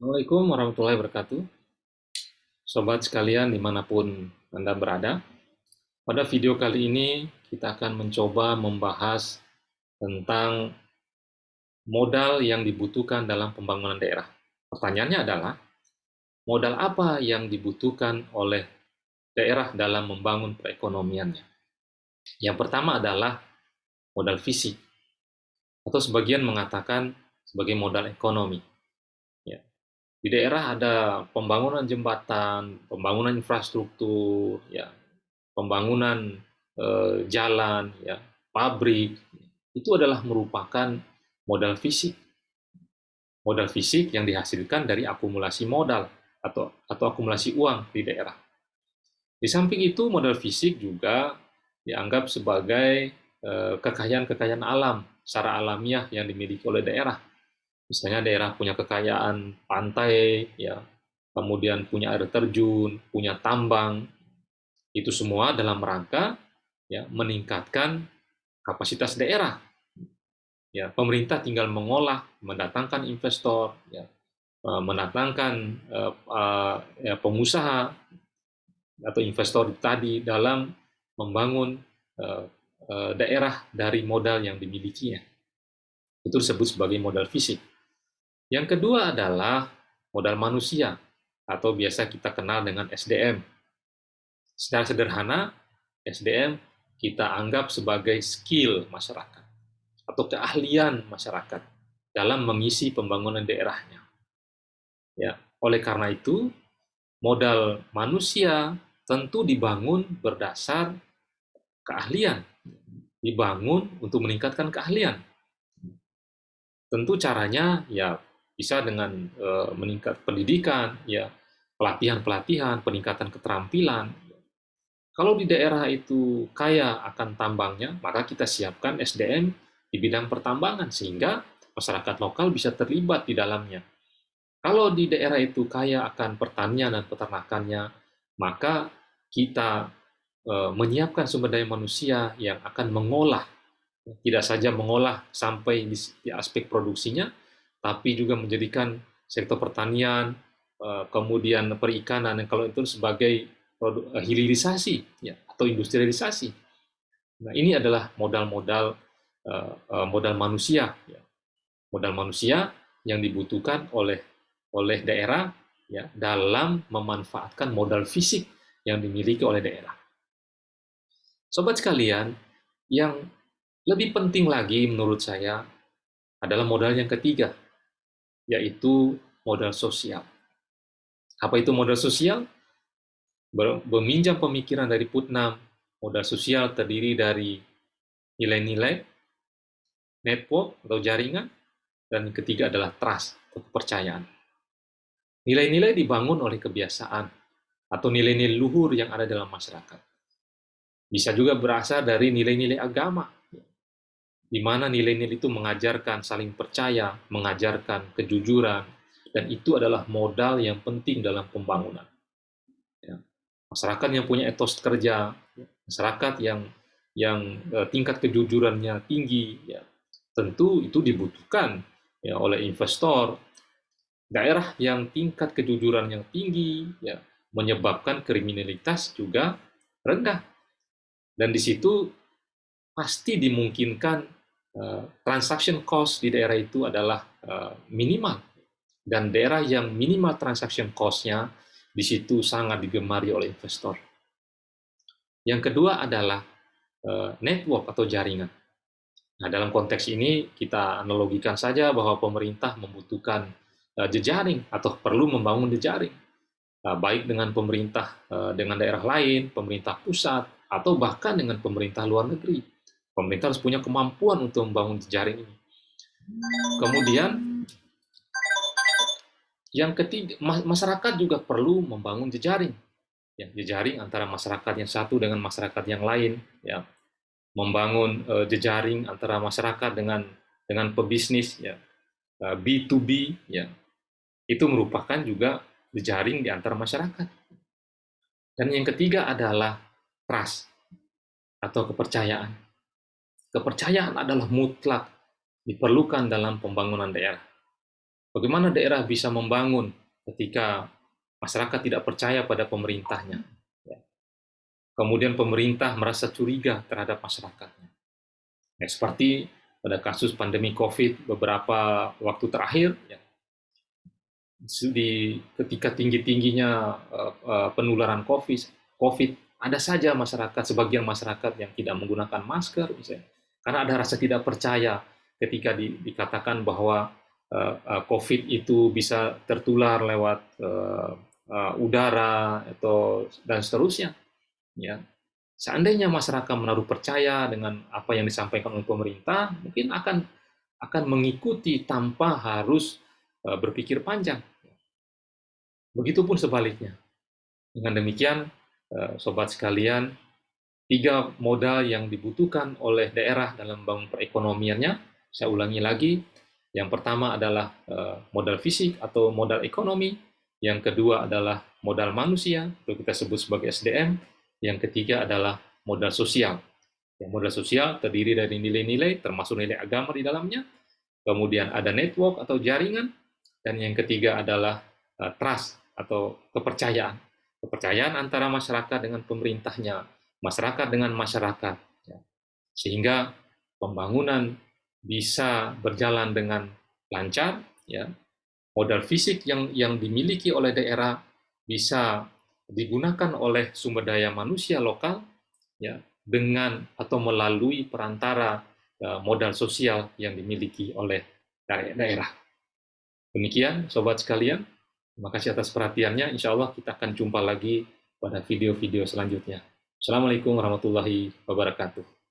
Assalamualaikum warahmatullahi wabarakatuh. Sobat sekalian dimanapun Anda berada. Pada video kali ini kita akan mencoba membahas tentang modal yang dibutuhkan dalam pembangunan daerah. Pertanyaannya adalah, modal apa yang dibutuhkan oleh daerah dalam membangun perekonomiannya? Yang pertama adalah modal fisik, atau sebagian mengatakan sebagai modal ekonomi. Ya. Di daerah ada pembangunan jembatan, pembangunan infrastruktur, ya, pembangunan jalan, ya, pabrik, itu adalah merupakan modal fisik. Modal fisik yang dihasilkan dari akumulasi modal atau akumulasi uang di daerah. Di samping itu, modal fisik juga dianggap sebagai kekayaan-kekayaan alam secara alamiah yang dimiliki oleh daerah. Misalnya daerah punya kekayaan pantai, ya, kemudian punya air terjun, punya tambang, itu semua dalam rangka, ya, meningkatkan kapasitas daerah. Ya, pemerintah tinggal mengolah, mendatangkan investor, ya, mendatangkan ya, pengusaha atau investor tadi dalam membangun eh, daerah dari modal yang dimilikinya. Itu disebut sebagai modal fisik. Yang kedua adalah modal manusia, atau biasa kita kenal dengan SDM. Secara sederhana, SDM kita anggap sebagai skill masyarakat atau keahlian masyarakat dalam mengisi pembangunan daerahnya. Ya, oleh karena itu, modal manusia tentu dibangun berdasar keahlian, dibangun untuk meningkatkan keahlian. Tentu caranya ya bisa dengan meningkat pendidikan, ya, pelatihan-pelatihan, peningkatan keterampilan. Kalau di daerah itu kaya akan tambangnya, maka kita siapkan SDM di bidang pertambangan sehingga masyarakat lokal bisa terlibat di dalamnya. Kalau di daerah itu kaya akan pertanian dan peternakannya, maka kita menyiapkan sumber daya manusia yang akan mengolah, tidak saja mengolah sampai di aspek produksinya, tapi juga menjadikan sektor pertanian, kemudian perikanan, yang kalau itu sebagai hilirisasi, ya, atau industrialisasi. Nah, ini adalah modal-modal modal manusia, ya, modal manusia yang dibutuhkan oleh daerah, ya, dalam memanfaatkan modal fisik yang dimiliki oleh daerah. Sobat sekalian, yang lebih penting lagi menurut saya adalah modal yang ketiga, yaitu modal sosial. Apa itu modal sosial? Meminjam pemikiran dari Putnam, modal sosial terdiri dari nilai-nilai, network atau jaringan, dan yang ketiga adalah trust atau kepercayaan. Nilai-nilai dibangun oleh kebiasaan atau nilai-nilai luhur yang ada dalam masyarakat. Bisa juga berasal dari nilai-nilai agama, di mana nilai-nilai itu mengajarkan saling percaya, mengajarkan kejujuran, dan itu adalah modal yang penting dalam pembangunan. Ya. Masyarakat yang punya etos kerja, masyarakat yang tingkat kejujurannya tinggi, ya, tentu itu dibutuhkan, ya, oleh investor. Daerah yang tingkat kejujuran yang tinggi, ya, menyebabkan kriminalitas juga rendah, dan di situ pasti dimungkinkan transaction cost di daerah itu adalah minimal, dan daerah yang minimal transaction cost-nya di situ sangat digemari oleh investor. Yang kedua adalah network atau jaringan. Nah, dalam konteks ini kita analogikan saja bahwa pemerintah membutuhkan jejaring atau perlu membangun jejaring, baik dengan pemerintah dengan daerah lain, pemerintah pusat, atau bahkan dengan pemerintah luar negeri. Pemerintah harus punya kemampuan untuk membangun jejaring ini. Kemudian yang ketiga, masyarakat juga perlu membangun jejaring, ya, jejaring antara masyarakat yang satu dengan masyarakat yang lain, ya, membangun jejaring antara masyarakat dengan pebisnis, ya, B2B, ya, itu merupakan juga jejaring di antara masyarakat. Dan yang ketiga adalah trust atau kepercayaan. Kepercayaan adalah mutlak diperlukan dalam pembangunan daerah. Bagaimana daerah bisa membangun ketika masyarakat tidak percaya pada pemerintahnya? Ya. Kemudian pemerintah merasa curiga terhadap masyarakatnya. Ya, seperti pada kasus pandemi COVID beberapa waktu terakhir, ya, ketika tinggi-tingginya penularan COVID, ada saja masyarakat, sebagian masyarakat yang tidak menggunakan masker, misalnya, karena ada rasa tidak percaya ketika dikatakan bahwa COVID itu bisa tertular lewat udara dan seterusnya. Ya, seandainya masyarakat menaruh percaya dengan apa yang disampaikan oleh pemerintah, mungkin akan mengikuti tanpa harus berpikir panjang. Begitupun sebaliknya. Dengan demikian, sobat sekalian, 3 modal yang dibutuhkan oleh daerah dalam membangun perekonomiannya, saya ulangi lagi, yang pertama adalah modal fisik atau modal ekonomi, yang kedua adalah modal manusia, itu kita sebut sebagai SDM, yang ketiga adalah modal sosial. Yang modal sosial terdiri dari nilai-nilai, termasuk nilai agama di dalamnya, kemudian ada network atau jaringan, dan yang ketiga adalah trust atau kepercayaan. Kepercayaan antara masyarakat dengan pemerintahnya, masyarakat dengan masyarakat. Sehingga pembangunan bisa berjalan dengan lancar, ya. Modal fisik yang dimiliki oleh daerah bisa digunakan oleh sumber daya manusia lokal, ya, dengan atau melalui perantara modal sosial yang dimiliki oleh daerah. Demikian, sobat sekalian. Terima kasih atas perhatiannya. Insya Allah kita akan jumpa lagi pada video-video selanjutnya. Assalamualaikum warahmatullahi wabarakatuh.